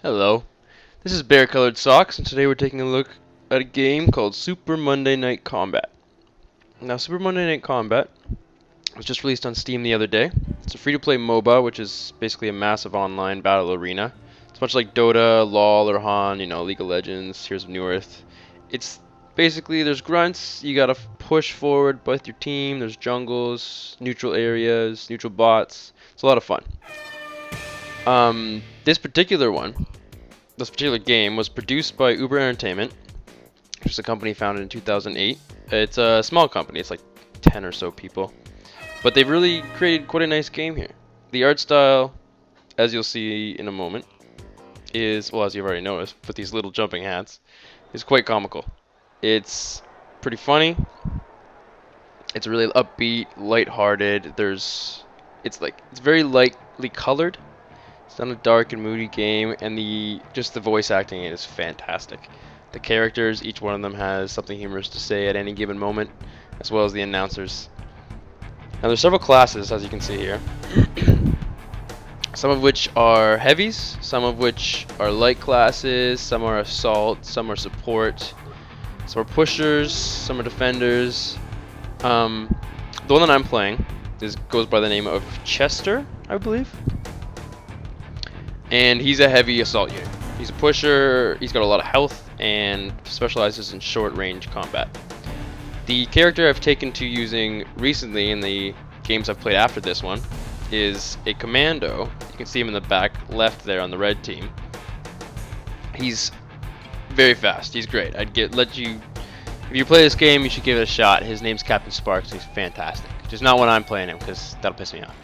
Hello, this is Bearcolouredsocks, and today we're taking a look at a game called Super Monday Night Combat. Now, Super Monday Night Combat was just released on Steam the other day. It's a free-to-play MOBA, which is basically a massive online battle arena. It's much like Dota, LoL, or Han, League of Legends, Heroes of Newerth. It's basically, there's grunts, you gotta push forward with your team, there's jungles, neutral areas, neutral bots. It's a lot of fun. This particular game was produced by Uber Entertainment, which is a company founded in 2008. It's a small company, it's like 10 or so people. But they've really created quite a nice game here. The art style, as you'll see in a moment, is, well, as you've already noticed, with these little jumping hats, is quite comical. It's pretty funny. It's really upbeat, lighthearted. It's very lightly colored. It's not a dark and moody game, and the voice acting is fantastic. The characters, each one of them has something humorous to say at any given moment, as well as the announcers. Now there's several classes, as you can see here. Some of which are heavies, some of which are light classes, some are assault, some are support, some are pushers, some are defenders. The one that I'm playing goes by the name of Chester, I believe. And he's a heavy assault unit. He's a pusher, he's got a lot of health, and specializes in short-range combat. The character I've taken to using recently in the games I've played after this one is a commando. You can see him in the back left there on the red team. He's very fast, he's great. If you play this game, you should give it a shot. His name's Captain Sparks, he's fantastic. Just not when I'm playing him, because that'll piss me off.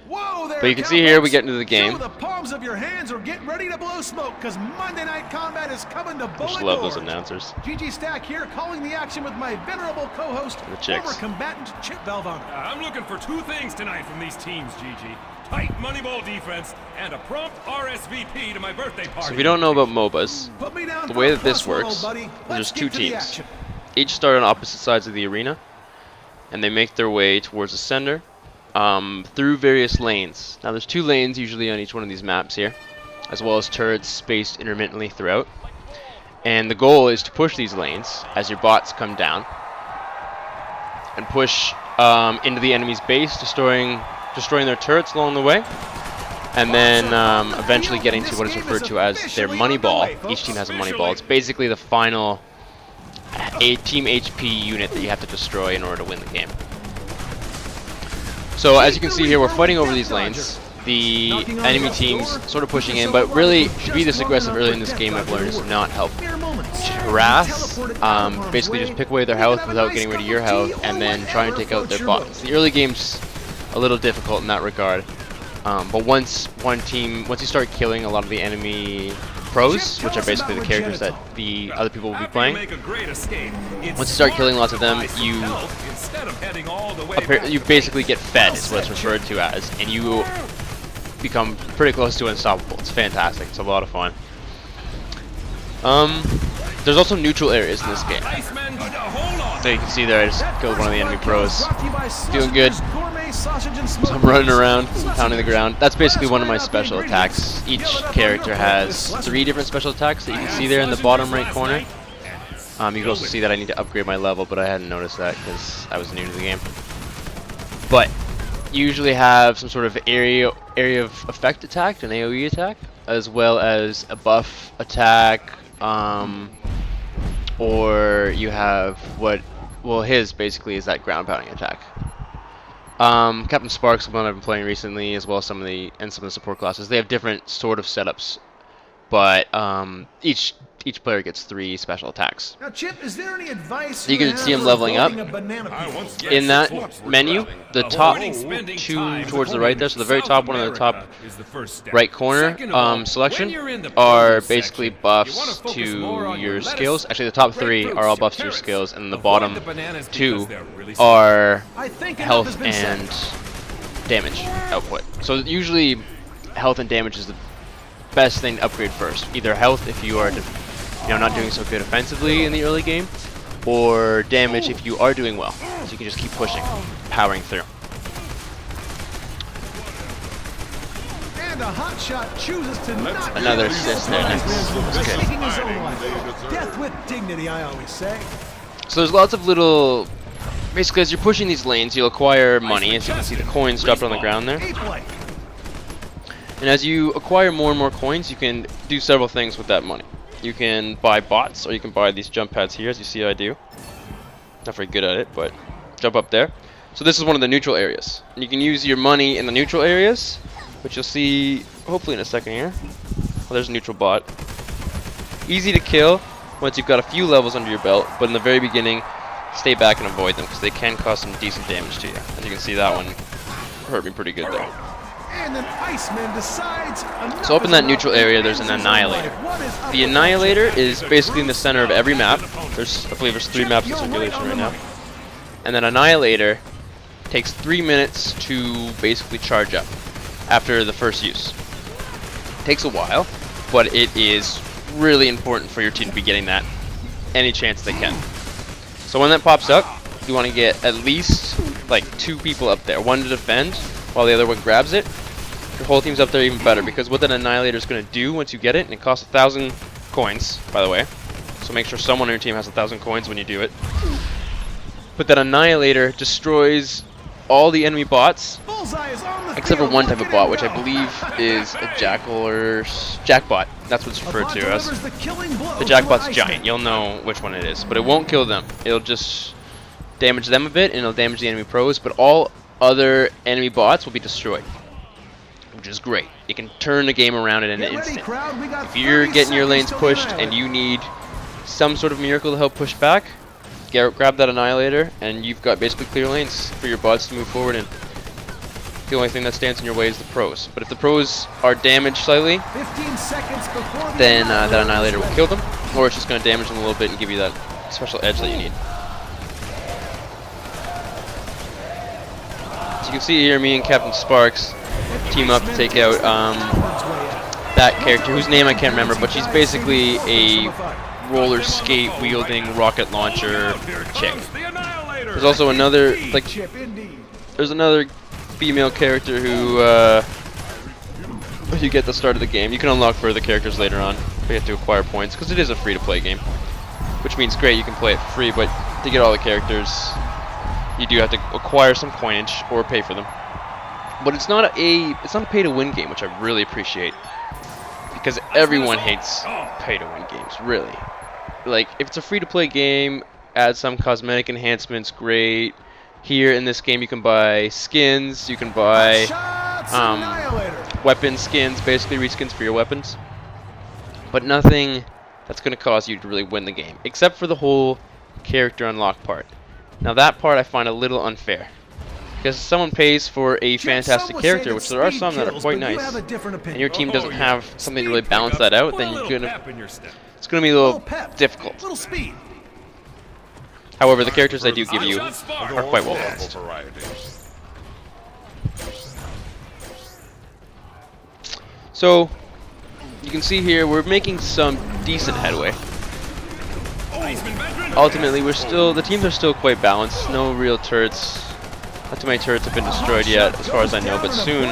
Whoa there, but you can see here we get into the game. Show the palms of your hands or get ready to blow smoke, because Monday Night Combat is coming to I Bowling just love Gorge. those announcers. GG Stack here, calling the action with my venerable co-host, former combatant Chip Valvano. I'm looking for two things tonight from these teams, GG. Tight moneyball defense and a prompt RSVP to my birthday party. So if you don't know about MOBAs, the way that this works is there's two teams. Each start on opposite sides of the arena, and they make their way towards the center through various lanes. Now there's two lanes usually on each one of these maps here, as well as turrets spaced intermittently throughout. And the goal is to push these lanes as your bots come down and push into the enemy's base, destroying their turrets along the way, and then eventually getting to what is referred to as their money ball. Each team has a money ball. It's basically the final team HP unit that you have to destroy in order to win the game. So as you can see here, we're fighting over these lanes. The enemy team's sort of pushing in, but really to be this aggressive early in this game, I've learned, is not helpful. Harass, basically just pick away their health without getting rid of your health, and then try and take out their bots. The early game's a little difficult in that regard, but once you start killing a lot of the enemy pros, which are basically the characters that the other people will be playing, once you start killing lots of them, you basically get fed, is what it's referred to as, and you become pretty close to unstoppable. It's fantastic. It's a lot of fun. There's also neutral areas in this game. So you can see there, I just killed one of the enemy pros. Doing good. So I'm running around, pounding the ground. That's basically one of my special attacks. Each character has 3 different special attacks that you can see there in the bottom right corner. You can also see that I need to upgrade my level, but I hadn't noticed that because I was new to the game. But you usually have some sort of area of effect attack, an AoE attack, as well as a buff attack, or you have his basically is that ground pounding attack. Captain Sparks, the one I've been playing recently, as well as some of the support classes. They have different sort of setups, but each player gets 3 special attacks. Now, Chip, is there any advice you can see him leveling up in that menu. The top 2 towards the right there, so the very top one in the top right corner selection are basically buffs to your skills. Actually, the top 3 are all buffs to your skills, and the bottom 2 are health and damage output. So usually health and damage is the best thing to upgrade first. Either health if you are not doing so good offensively in the early game, or damage if you are doing well. So you can just keep pushing, powering through. hotshot chooses to not Another assist there. Nice. Okay. taking his own life. Death with dignity, I always say. So there's lots of little. Basically, as you're pushing these lanes, you'll acquire money. As you can see, the coins dropped on the ground there. And as you acquire more and more coins, you can do several things with that money. You can buy bots, or you can buy these jump pads here, as you see I do. Not very good at it, but jump up there. So this is one of the neutral areas. And you can use your money in the neutral areas, which you'll see hopefully in a second here. Well, there's a neutral bot. Easy to kill once you've got a few levels under your belt, but in the very beginning, stay back and avoid them, because they can cause some decent damage to you. As you can see, that one hurt me pretty good there. And an Iceman decides so up in that neutral area, there's an Annihilator. The Annihilator is basically in the center of every map. I believe there's 3 maps in circulation right now. And then Annihilator takes 3 minutes to basically charge up after the first use. It takes a while, but it is really important for your team to be getting that any chance they can. So when that pops up, you want to get at least like 2 people up there. One to defend while the other one grabs it. Your whole team's up there even better, because what that Annihilator is going to do once you get it, and it costs 1,000 coins, by the way. So make sure someone on your team has 1,000 coins when you do it. But that Annihilator destroys all the enemy bots, except for one type of bot, which I believe is a Jackbot. That's what it's referred to as. The Jackbot's giant. You'll know which one it is, but it won't kill them. It'll just damage them a bit, and it'll damage the enemy pros, but all other enemy bots will be destroyed, which is great. It can turn the game around in an instant. If you're getting your lanes pushed and you need some sort of miracle to help push back, grab that Annihilator, and you've got basically clear lanes for your bots to move forward in. The only thing that stands in your way is the pros. But if the pros are damaged slightly, then that Annihilator will kill them, or it's just going to damage them a little bit and give you that special edge that you need. So you can see here, me and Captain Sparks team up to take out that character, whose name I can't remember, but she's basically a roller skate wielding rocket launcher chick. There's also another, there's another female character who you get at the start of the game. You can unlock further characters later on, but you have to acquire points, because it is a free-to-play game, which means great, you can play it for free, but to get all the characters, you do have to acquire some coinage or pay for them. But it's not a pay-to-win game, which I really appreciate, because everyone hates pay-to-win games, really. Like, if it's a free-to-play game, add some cosmetic enhancements, great. Here in this game, you can buy skins, you can buy weapon skins, basically reskins for your weapons. But nothing that's going to cause you to really win the game, except for the whole character unlock part. Now that part I find a little unfair, because if someone pays for a fantastic character, which there are some that are quite nice, and your team doesn't have something to really balance that out, then it's gonna be a little difficult. However, the characters I do give you are quite well balanced. So you can see here we're making some decent headway. Ultimately, the teams are still quite balanced. No real turrets. Not too many turrets have been destroyed yet, as far as I know, but soon,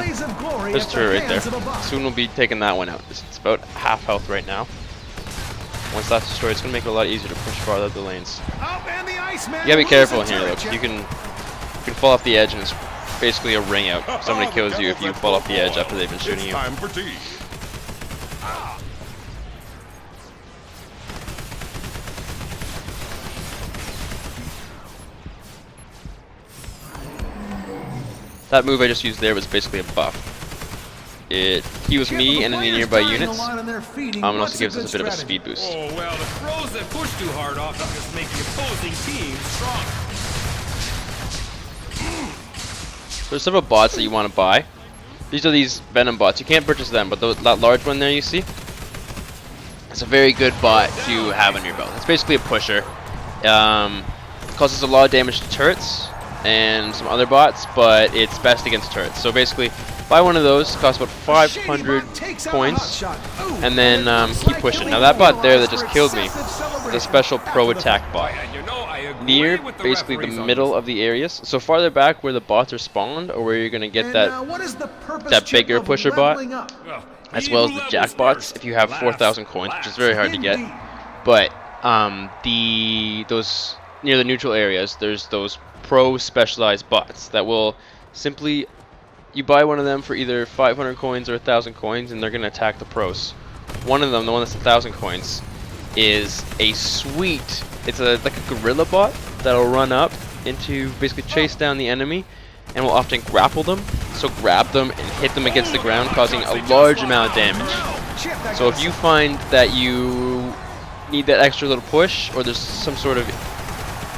there's a turret right there. Soon we'll be taking that one out. It's about half health right now. Once that's destroyed, it's going to make it a lot easier to push farther up the lanes. You gotta be careful in here, though. You can fall off the edge, and it's basically a ring out. Somebody kills you if you fall off the edge after they've been shooting you. That move I just used there was basically a buff. It heals me and any nearby units, and also gives us a bit of a speed boost. Oh, well, the throws that push too hard often just make the opposing team stronger. There's several bots that you want to buy. These are these Venom bots. You can't purchase them, but that large one there you see, it's a very good bot to have on your belt. It's basically a pusher. It causes a lot of damage to turrets and some other bots, but it's best against turrets. So basically, buy one of those, costs about 500 coins, and then keep pushing. Now that bot there that just killed me is a special pro attack bot. near basically the middle of the areas. So farther back where the bots are spawned, or where you're gonna get that bigger pusher bot, as well as the jackbots. If you have 4,000 coins, which is very hard to get, but those near the neutral areas, there's those pro specialized bots that will simply, you buy one of them for either 500 coins or 1,000 coins, and they're gonna attack the pros. One of them, the one that's 1,000 coins, is a sweet. It's like a gorilla bot that'll run up into basically chase down the enemy, and will often grapple them. So grab them and hit them against the ground, causing a large amount of damage. So if you find that you need that extra little push, or there's some sort of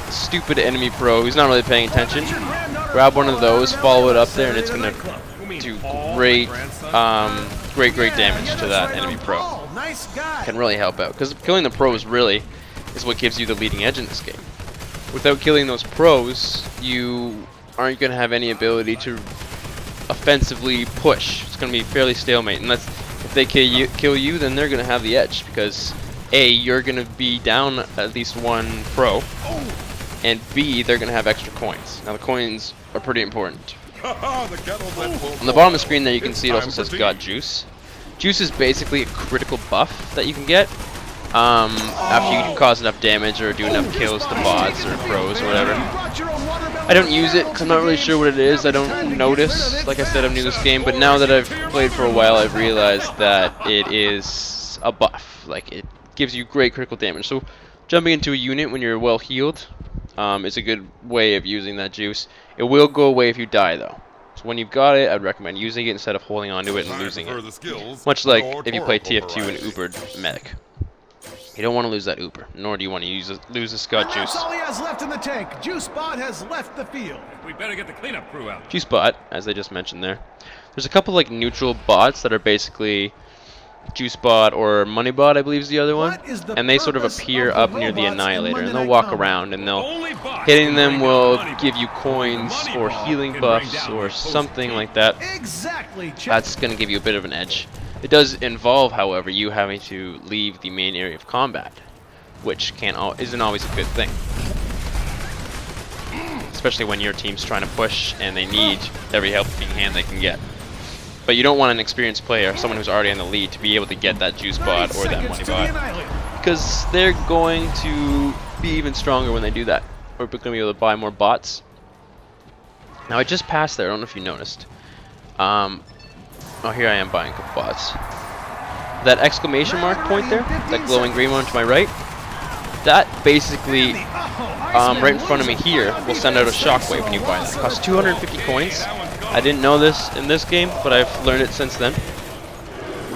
stupid enemy pro who's not really paying attention, grab one of those, follow it up there, and it's gonna do great damage to that enemy pro. Can really help out, because killing the pros really is what gives you the leading edge in this game. Without killing those pros, you aren't going to have any ability to offensively push. It's going to be fairly stalemate, and if they kill you, then they're going to have the edge, because A, you're going to be down at least one pro, and B, they're going to have extra coins. Now the coins are pretty important. On the bottom of the screen there, you can see it also says God Juice. Juice is basically a critical buff that you can get after you cause enough damage or do enough kills to bots or pros or whatever. I don't use it because I'm not really sure what it is. I don't notice. Like I said, I'm new to this game, but now that I've played for a while, I've realized that it is a buff. Like, it gives you great critical damage. So jumping into a unit when you're well healed is a good way of using that juice. It will go away if you die, though. So when you've got it, I'd recommend using it instead of holding onto it and losing it. Much like if you play TF2 and Ubered Medic. You don't want to lose that Uber, nor do you want to lose the Scott Juice. That's all he has left in the tank. Juice Bot has left the field. We better get the cleanup crew out. Juice Bot, as they just mentioned there. There's a couple like neutral bots that are basically Juice Bot or Money Bot, I believe is the other one. And they sort of appear up near the Annihilator, and they'll walk around, and hitting them will give you coins or healing buffs or something like that. Exactly. That's going to give you a bit of an edge. It does involve, however, you having to leave the main area of combat, which isn't always a good thing. Especially when your team's trying to push and they need every helping hand they can get. But you don't want an experienced player, someone who's already in the lead, to be able to get that Juice Bot or that Money Bot, because they're going to be even stronger when they do that. We're going to be able to buy more bots. Now I just passed there, I don't know if you noticed. Oh, here I am buying a couple bots. That exclamation mark point there, that glowing green one to my right, that basically, right in front of me here, will send out a shockwave when you buy that. It costs 250 coins. I didn't know this in this game, but I've learned it since then.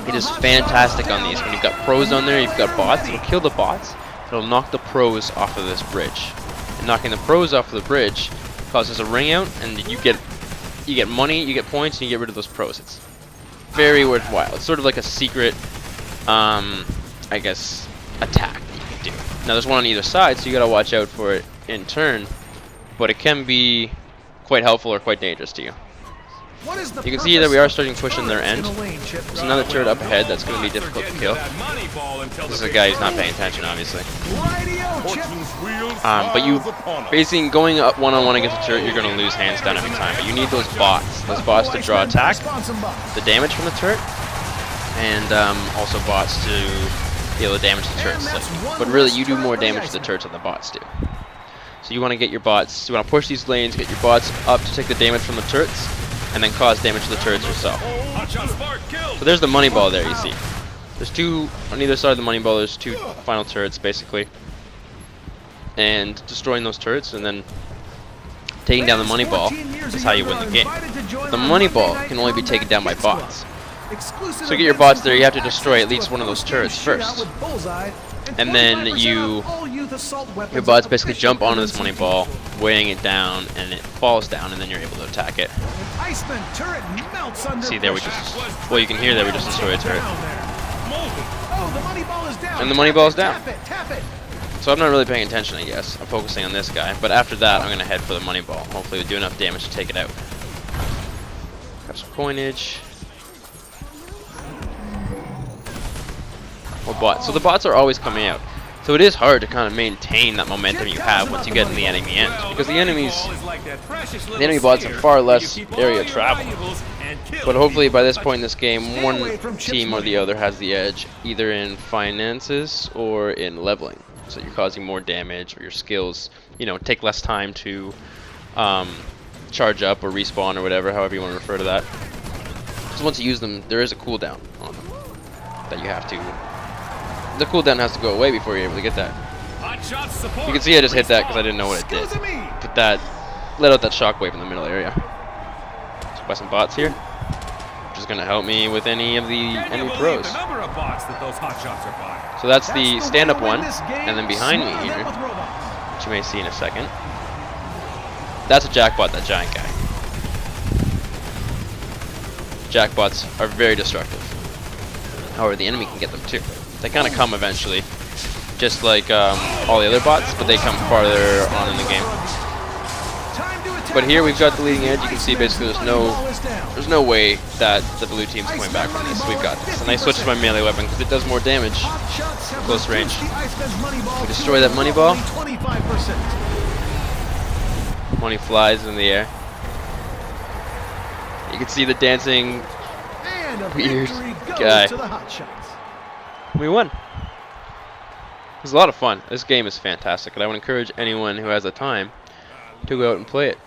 It is fantastic on these. When you've got pros on there, you've got bots, it'll kill the bots, it'll knock the pros off of this bridge. And knocking the pros off of the bridge causes a ring out, and you get money, you get points, and you get rid of those pros. It's very worthwhile. It's sort of like a secret, I guess, attack that you can do. Now there's one on either side, so you gotta watch out for it in turn, but it can be quite helpful or quite dangerous to you. You can see that we are starting to push in their end. There's another turret up ahead that's going to be difficult to kill. This is a guy who's not paying attention, obviously. But you, basically, going up one-on-one against a turret, you're going to lose hands down every time. But you need those bots to draw attack, the damage from the turret, and also bots to be able to damage the turrets. But really, you do more damage to the turrets than the bots do. So you want to get your bots, you want to push these lanes, get your bots up to take the damage from the turrets, and then cause damage to the turrets yourself. So there's the money ball there, you see. There's two, on either side of the money ball, there's two final turrets, basically. And destroying those turrets and then taking down the money ball is how you win the game. The money ball can only be taken down by bots. So to get your bots there, you have to destroy at least one of those turrets first. And then your bots basically jump onto this money ball, weighing it down, and it falls down, and then you're able to attack it. See there, well, you can hear that we just destroyed a turret. And the money ball is down. So I'm not really paying attention, I guess. I'm focusing on this guy, but after that, I'm gonna head for the money ball. Hopefully, we do enough damage to take it out. Got some coinage. More bots. So the bots are always coming out. So it is hard to kind of maintain that momentum you have once you get in the enemy end, because the enemy bots have far less area travel. But hopefully by this point in this game, one team or the other has the edge, either in finances or in leveling. So you're causing more damage, or your skills, you know, take less time to charge up or respawn or whatever, however you want to refer to that. Because once you use them, there is a cooldown on them that you have to. The cooldown has to go away before you're able to get that. You can see I just hit that because I didn't know what it did. But that let out that shockwave in the middle area. So buy some bots here, which is going to help me with any of the enemy pros. So that's the stand-up one, and then behind me here, which you may see in a second, that's a jackbot, that giant guy. Jackbots are very destructive. However, the enemy can get them too. They kind of come eventually, just like all the other bots, but they come farther on in the game. But here we've got the leading edge. You can see basically there's no way that the blue team's coming back from this. We've got this. And I switched to my melee weapon because it does more damage close range. We destroy that money ball. Money flies in the air. You can see the dancing weird guy. We won. It was a lot of fun. This game is fantastic, and I would encourage anyone who has the time to go out and play it.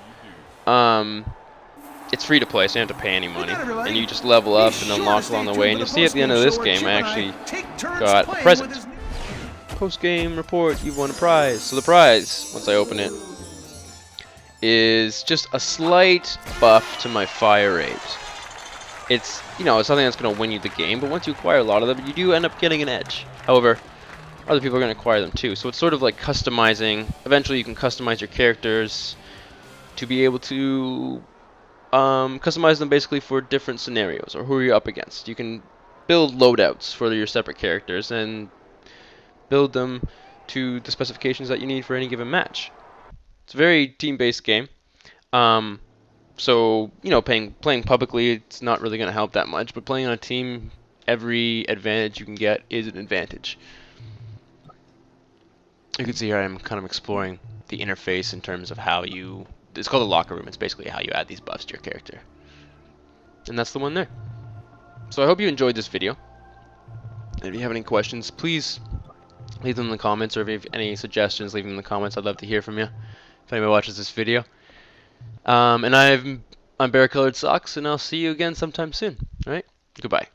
It's free to play, so you don't have to pay any money, and you just level up and unlock along the way. And you'll see at the end of this game, I actually got a present. Post-game report, you've won a prize. So the prize, once I open it, is just a slight buff to my fire rates. It's, you know, it's something that's going to win you the game, but once you acquire a lot of them, you do end up getting an edge. However, other people are going to acquire them too, so it's sort of like customizing. Eventually you can customize your characters to be able to customize them basically for different scenarios, or who you're up against. You can build loadouts for your separate characters and build them to the specifications that you need for any given match. It's a very team-based game. So, you know, playing publicly, it's not really going to help that much, but playing on a team, every advantage you can get is an advantage. You can see here I'm kind of exploring the interface in terms of how you... It's called the locker room. It's basically how you add these buffs to your character. And that's the one there. So I hope you enjoyed this video. If you have any questions, please leave them in the comments, or if you have any suggestions, leave them in the comments. I'd love to hear from you if anybody watches this video. And I'm Bearcolouredsocks, and I'll see you again sometime soon. Alright? Goodbye.